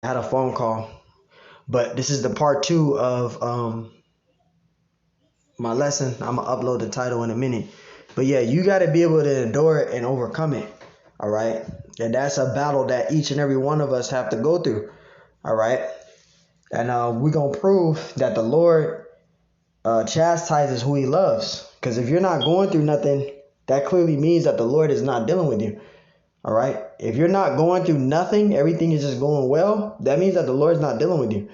I had a phone call, but this is the part two of my lesson. I'm gonna upload the title in a minute. But yeah, you got to be able to endure it and overcome it. All right, and that's a battle that each and every one of us have to go through. All right, and we're gonna prove that the Lord chastises who He loves. Because if you're not going through nothing, that clearly means that the Lord is not dealing with you. All right. If you're not going through nothing, everything is just going well, that means that the Lord's not dealing with you.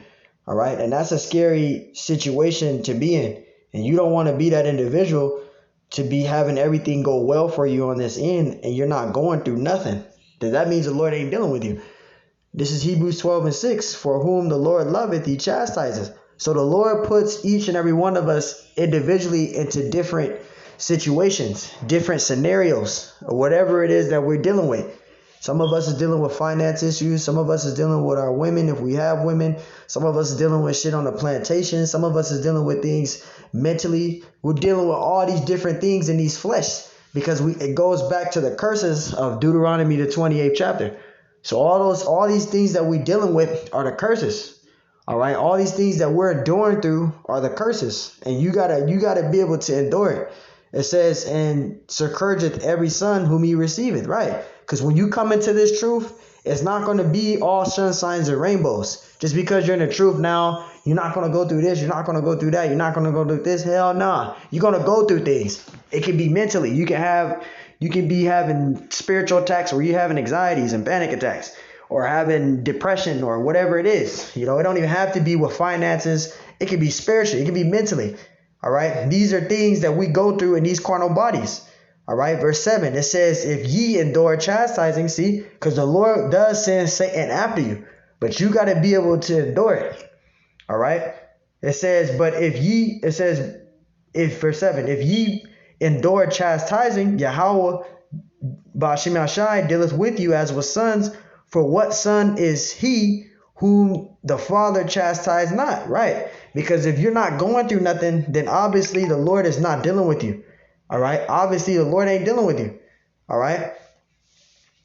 All right. And that's a scary situation to be in. And you don't want to be that individual to be having everything go well for you on this end and you're not going through nothing. That means the Lord ain't dealing with you. This is Hebrews 12:6. For whom the Lord loveth, He chastises. So the Lord puts each and every one of us individually into different situations, different scenarios, or whatever it is that we're dealing with. Some of us is dealing with finance issues. Some of us is dealing with our women, if we have women. Some of us is dealing with shit on the plantation. Some of us is dealing with things mentally. We're dealing with all these different things in these flesh because it goes back to the curses of Deuteronomy, the 28th chapter. So all these things that we're dealing with are the curses. All right, all these things that we're enduring through are the curses, and you gotta be able to endure it. It says, and scourgeth every son whom he receiveth, right? Because when you come into this truth, it's not going to be all sunshines and rainbows. Just because you're in the truth now, you're not going to go through this, you're not going to go through that, you're not going to go through this. Hell nah. You're going to go through things. It can be mentally. You can be having spiritual attacks where you're having anxieties and panic attacks or having depression or whatever it is. You know, it don't even have to be with finances. It can be spiritually. It can be mentally. All right. These are things that we go through in these carnal bodies. All right. Verse 7, it says, if ye endure chastising, see, because the Lord does send Satan after you, but you got to be able to endure it. All right. It says, if verse 7, if ye endure chastising, Yahweh Ba'ashim Yashai dealeth with you as with sons. For what son is he whom the Father chastised not? Right? Because if you're not going through nothing, then obviously the Lord is not dealing with you. All right? Obviously the Lord ain't dealing with you. All right?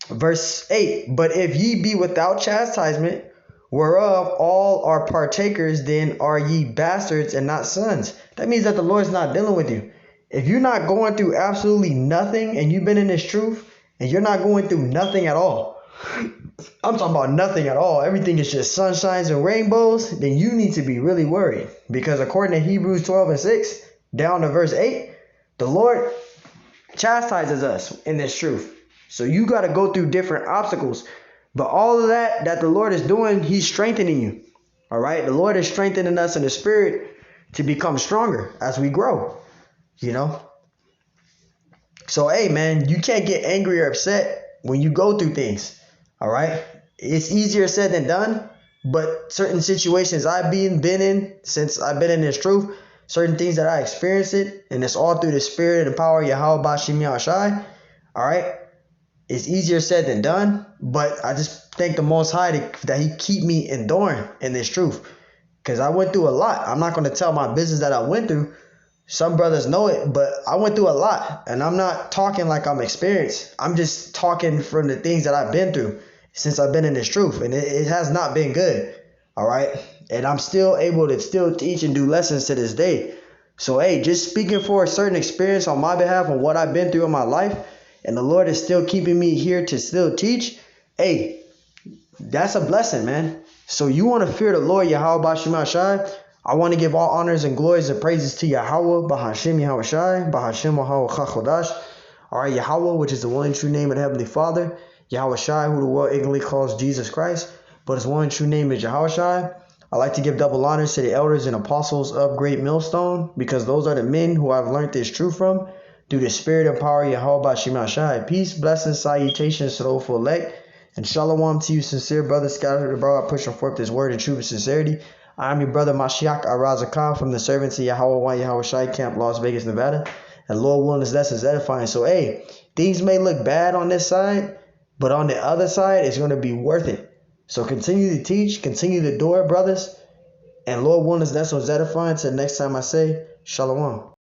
Verse 8, but if ye be without chastisement, whereof all are partakers, then are ye bastards and not sons. That means that the Lord's not dealing with you. If you're not going through absolutely nothing and you've been in this truth and you're not going through nothing at all, I'm talking about nothing at all, everything is just sunshines and rainbows, then you need to be really worried. Because according to Hebrews 12:6, down to verse 8, the Lord chastises us in this truth. So you got to go through different obstacles. But all of that the Lord is doing, He's strengthening you. All right? The Lord is strengthening us in the spirit to become stronger as we grow. You know? So, hey, man, you can't get angry or upset when you go through things. All right? It's easier said than done. But certain situations I've been in since I've been in this truth, certain things that I experienced it, and it's all through the spirit and the power of Yahweh Ba'ashim Yahshai. All right? It's easier said than done, but I just thank the Most High that He keep me enduring in this truth. Because I went through a lot. I'm not going to tell my business that I went through. Some brothers know it, but I went through a lot. And I'm not talking like I'm experienced. I'm just talking from the things that I've been through since I've been in this truth. And it has not been good. All right? And I'm still able to still teach and do lessons to this day. So, hey, just speaking for a certain experience on my behalf and what I've been through in my life, and the Lord is still keeping me here to still teach, hey, that's a blessing, man. So you want to fear the Lord, Yahweh Ba'ashim Yahshai. I want to give all honors and glories and praises to Yahweh Ba'ashim Yahushai, Ba'ashim Yahweh Chachodash. All right, Yahweh, which is the one and true name of the Heavenly Father. Yahweh Shai, who the world ignorantly calls Jesus Christ, but his one and true name is Yahweh Shai. I like to give double honors to the elders and apostles of Great Millstone, because those are the men who I've learned this truth from, through the spirit and power of Yahweh Ba'ashim Yahshai. Peace, blessings, salutations to the hopeful elect, and shalom to you, sincere brothers scattered abroad, pushing forth this word in truth and sincerity. I am your brother Mashiach Arazakah from the Servants of Yahweh Yahweh Shai Camp, Las Vegas, Nevada. And Lord willing, this lesson is edifying. So, hey, things may look bad on this side, but on the other side, it's going to be worth it. So continue to teach, continue to do it, brothers. And Lord willing, this lesson is edifying. Till next time I say, shalom.